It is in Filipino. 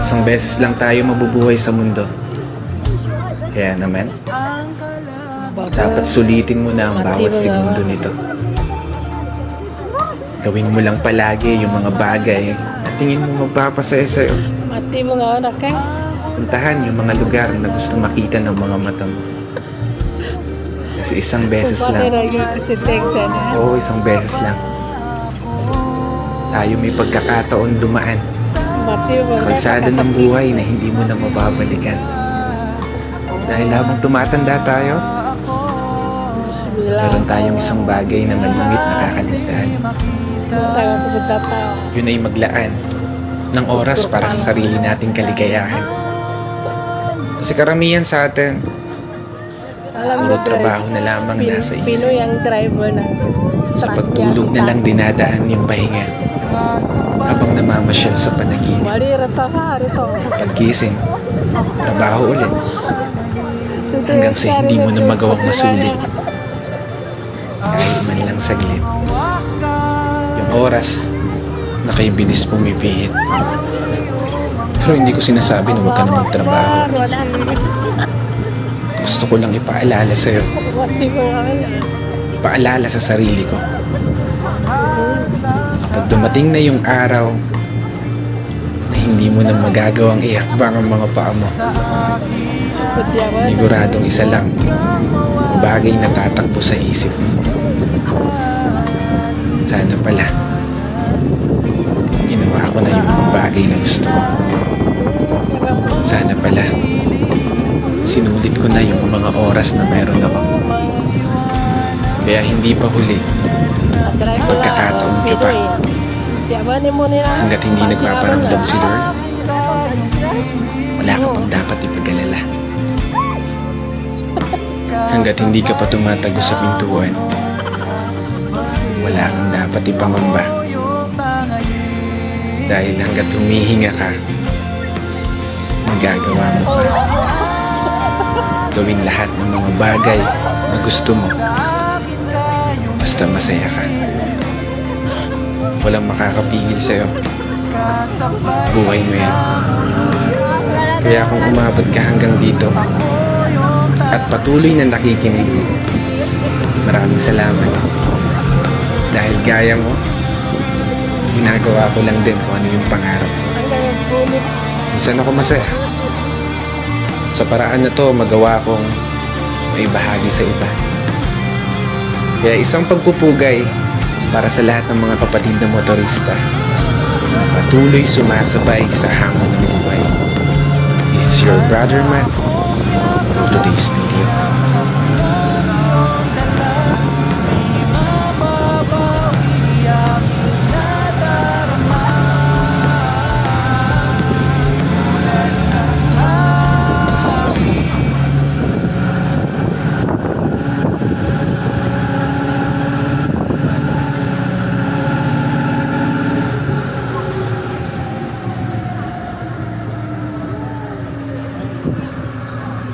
Isang beses lang tayo mabubuhay sa mundo. Kaya naman, dapat sulitin mo na ang bawat segundo nito. Gawin mo lang palagi yung mga bagay na tingin mo magpapasaya sa'yo. Mati mo nga anak eh. Puntahan yung mga lugar na gusto makita ng mga mata mo. Kasi isang beses lang. Si Texan. Oo, isang beses lang. Tayo may pagkakataon dumaan Mati mo. sa kalsada ng buhay na hindi mo na mababalikan. Dahil habang tumatanda tayo, meron tayong isang bagay na malimit na kakaligtaan. Yun ay maglaan ng oras para sa sarili nating kaligayahan. Kasi karamihan sa atin, puro trabaho na lamang nasa isip. Pinoy ang driver na. Sa pagtulog na lang dinadaan yung pahinga habang namamasyal sa panaginip. Malirata ka rito. Pagkising, trabaho ulit hanggang sa hindi mo na magawang masulit kahit man lang saglit. Yung oras na kay bilis pumipihit. Pero hindi ko sinasabi na huwag ka na magtrabaho. Gusto ko lang ipaalala sa'yo, Mati mo nga ipaalala sa sarili ko. Pag dumating na yung araw na hindi mo na magagawang ihakbang ang mga paa mo, siguradong isa lang ang bagay na tatakbo sa isip mo. Sana pala ginawa ko na yung mga bagay na gusto ko. Sana pala sinulit ko na yung mga oras na meron ako. Kaya hindi pa huli, pagkakataon ka pa. Hanggat hindi nagpaparamdam si Lord, wala ka pang dapat ipag-alala. Hanggat hindi ka pa tumatago sa pintuan, wala kang dapat ipangamba. Dahil hanggat humihinga ka, magagawa mo pa. Gawin lahat ng mga bagay na gusto mo. Basta masaya ka. Walang makakapigil sa'yo. Buhay mo yan. Kaya kung umabot ka hanggang dito at patuloy na nakikinig, maraming salamat. Dahil gaya mo, ginagawa ko lang din kung ano yung pangarap ko. Minsan ako masaya. Sa paraan na to, magawa kong may bahagi sa iba. Kaya isang pagpupugay para sa lahat ng mga kapatid na motorista na patuloy sumasabay sa hamon ng buhay. This is your brother Matt for today's video.